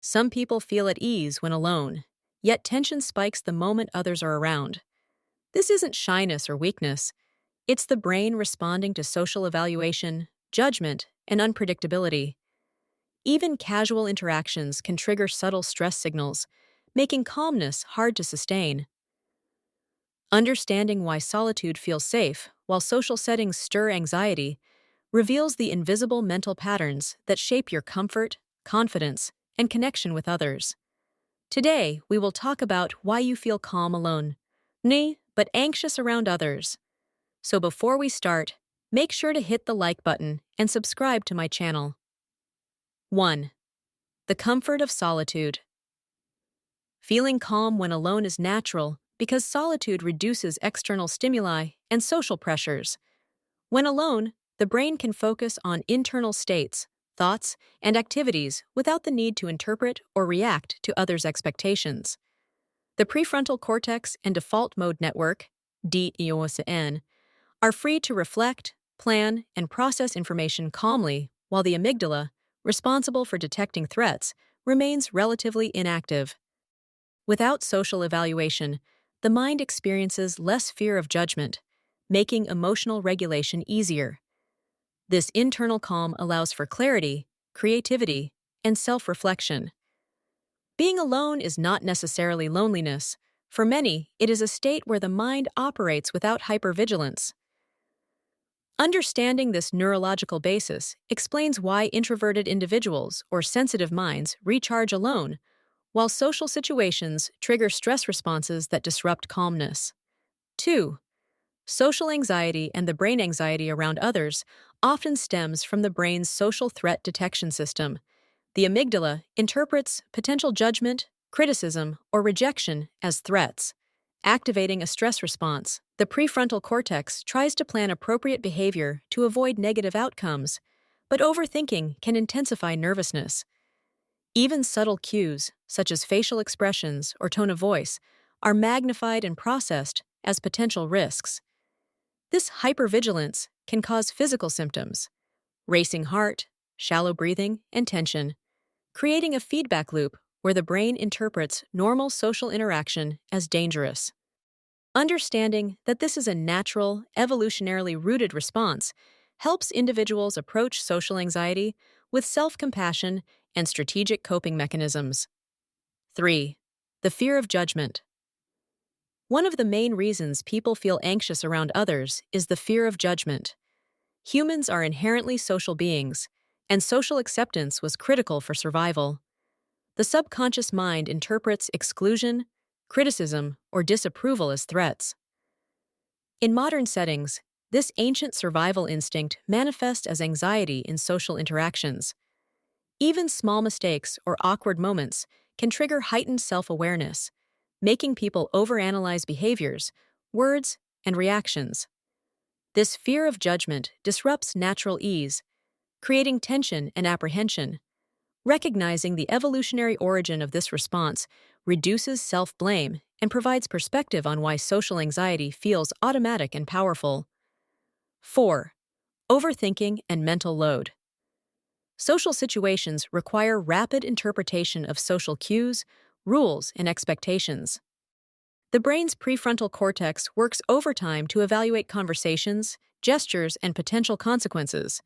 Some people feel at ease when alone, yet tension spikes the moment others are around. This isn't shyness or weakness, it's the brain responding to social evaluation, judgment, and unpredictability. Even casual interactions can trigger subtle stress signals, making calmness hard to sustain. Understanding why solitude feels safe while social settings stir anxiety reveals the invisible mental patterns that shape your comfort, confidence, and connection with others. Today, we will talk about why you feel calm alone, but anxious around others. So before we start, make sure to hit the like button and subscribe to my channel. 1. The comfort of solitude. Feeling calm when alone is natural because solitude reduces external stimuli and social pressures. When alone, the brain can focus on internal states, thoughts, and activities without the need to interpret or react to others' expectations. The prefrontal cortex and default mode network, DEOSN, are free to reflect, plan, and process information calmly, while the amygdala, responsible for detecting threats, remains relatively inactive. Without social evaluation, the mind experiences less fear of judgment, making emotional regulation easier. This internal calm allows for clarity, creativity, and self-reflection. Being alone is not necessarily loneliness. For many, it is a state where the mind operates without hypervigilance. Understanding this neurological basis explains why introverted individuals or sensitive minds recharge alone, while social situations trigger stress responses that disrupt calmness. 2. Social anxiety and the brain anxiety around others often stems from the brain's social threat detection system. The amygdala interprets potential judgment, criticism, or rejection as threats, activating a stress response. The prefrontal cortex tries to plan appropriate behavior to avoid negative outcomes, but overthinking can intensify nervousness. Even subtle cues, such as facial expressions or tone of voice, are magnified and processed as potential risks. This hypervigilance can cause physical symptoms, racing heart, shallow breathing, and tension, creating a feedback loop where the brain interprets normal social interaction as dangerous. Understanding that this is a natural, evolutionarily rooted response helps individuals approach social anxiety with self-compassion and strategic coping mechanisms. 3. The fear of judgment. One of the main reasons people feel anxious around others is the fear of judgment. Humans are inherently social beings, and social acceptance was critical for survival. The subconscious mind interprets exclusion, criticism, or disapproval as threats. In modern settings, this ancient survival instinct manifests as anxiety in social interactions. Even small mistakes or awkward moments can trigger heightened self-awareness, making people overanalyze behaviors, words, and reactions. This fear of judgment disrupts natural ease, creating tension and apprehension. Recognizing the evolutionary origin of this response reduces self-blame and provides perspective on why social anxiety feels automatic and powerful. 4. Overthinking and mental load. Social situations require rapid interpretation of social cues, rules, and expectations. The brain's prefrontal cortex works overtime to evaluate conversations, gestures, and potential consequences.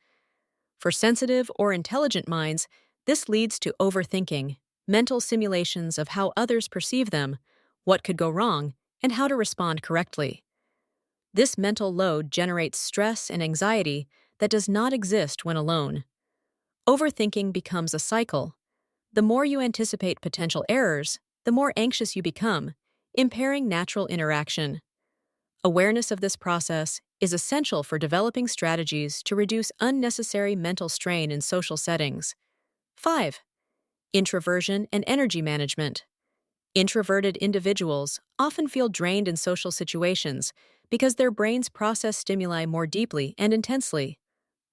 For sensitive or intelligent minds, this leads to overthinking, mental simulations of how others perceive them, what could go wrong, and how to respond correctly. This mental load generates stress and anxiety that does not exist when alone. Overthinking becomes a cycle. The more you anticipate potential errors, the more anxious you become, impairing natural interaction. Awareness of this process is essential for developing strategies to reduce unnecessary mental strain in social settings. 5. Introversion and energy management. Introverted individuals often feel drained in social situations because their brains process stimuli more deeply and intensely.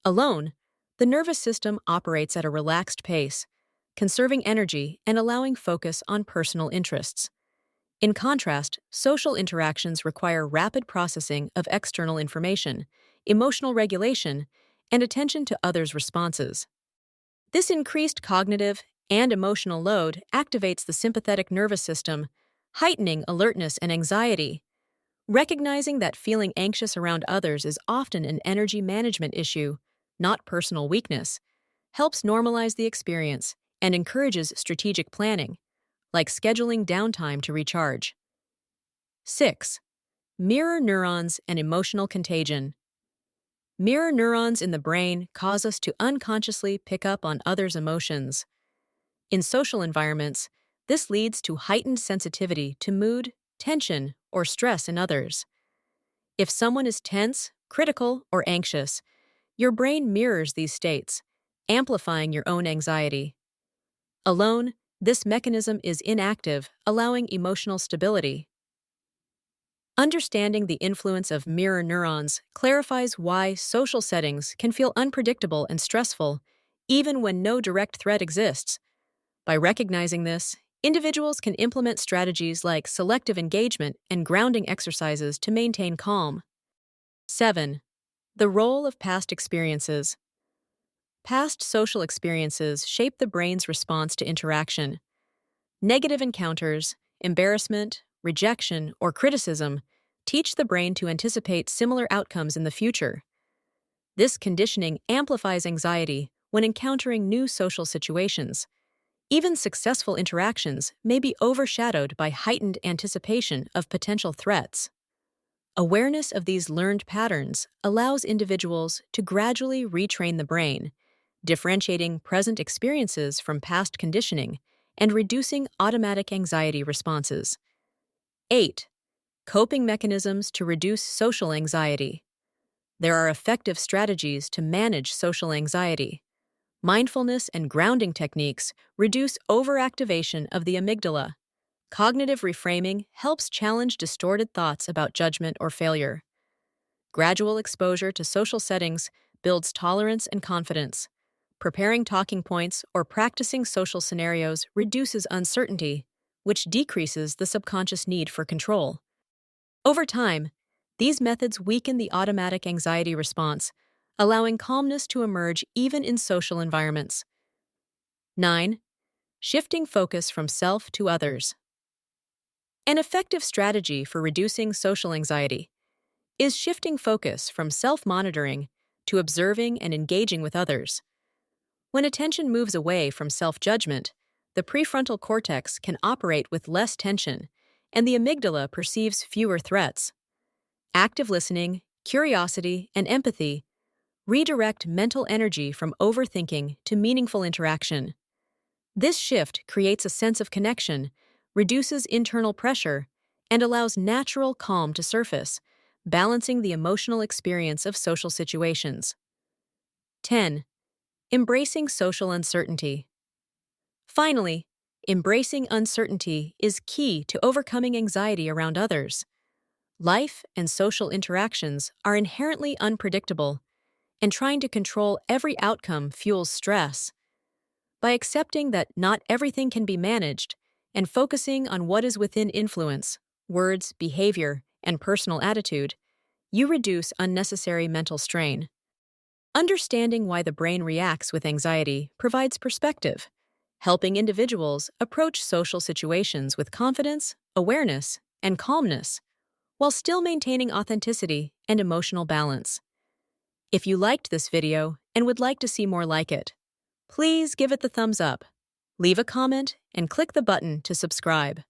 Alone, the nervous system operates at a relaxed pace, conserving energy and allowing focus on personal interests. In contrast, social interactions require rapid processing of external information, emotional regulation, and attention to others' responses. This increased cognitive and emotional load activates the sympathetic nervous system, heightening alertness and anxiety. Recognizing that feeling anxious around others is often an energy management issue, not personal weakness, helps normalize the experience and encourages strategic planning, like scheduling downtime to recharge. 6. Mirror neurons and emotional contagion. Mirror neurons in the brain cause us to unconsciously pick up on others' emotions. In social environments, this leads to heightened sensitivity to mood, tension, or stress in others. If someone is tense, critical, or anxious, your brain mirrors these states, amplifying your own anxiety. Alone, this mechanism is inactive, allowing emotional stability. Understanding the influence of mirror neurons clarifies why social settings can feel unpredictable and stressful, even when no direct threat exists. By recognizing this, individuals can implement strategies like selective engagement and grounding exercises to maintain calm. 7. The role of past experiences. Past social experiences shape the brain's response to interaction. Negative encounters, embarrassment, rejection, or criticism teach the brain to anticipate similar outcomes in the future. This conditioning amplifies anxiety when encountering new social situations. Even successful interactions may be overshadowed by heightened anticipation of potential threats. Awareness of these learned patterns allows individuals to gradually retrain the brain, differentiating present experiences from past conditioning and reducing automatic anxiety responses. 8. Coping mechanisms to reduce social anxiety. There are effective strategies to manage social anxiety. Mindfulness and grounding techniques reduce overactivation of the amygdala. Cognitive reframing helps challenge distorted thoughts about judgment or failure. Gradual exposure to social settings builds tolerance and confidence. Preparing talking points or practicing social scenarios reduces uncertainty, which decreases the subconscious need for control. Over time, these methods weaken the automatic anxiety response, allowing calmness to emerge even in social environments. 9. Shifting focus from self to others. An effective strategy for reducing social anxiety is shifting focus from self-monitoring to observing and engaging with others. When attention moves away from self-judgment, the prefrontal cortex can operate with less tension, and the amygdala perceives fewer threats. Active listening, curiosity, and empathy redirect mental energy from overthinking to meaningful interaction. This shift creates a sense of connection, reduces internal pressure, and allows natural calm to surface, balancing the emotional experience of social situations. 10. Embracing social uncertainty. Finally, embracing uncertainty is key to overcoming anxiety around others. Life and social interactions are inherently unpredictable, and trying to control every outcome fuels stress. By accepting that not everything can be managed and focusing on what is within influence, words, behavior, and personal attitude, you reduce unnecessary mental strain. Understanding why the brain reacts with anxiety provides perspective, helping individuals approach social situations with confidence, awareness, and calmness, while still maintaining authenticity and emotional balance. If you liked this video and would like to see more like it, please give it the thumbs up, leave a comment, and click the button to subscribe.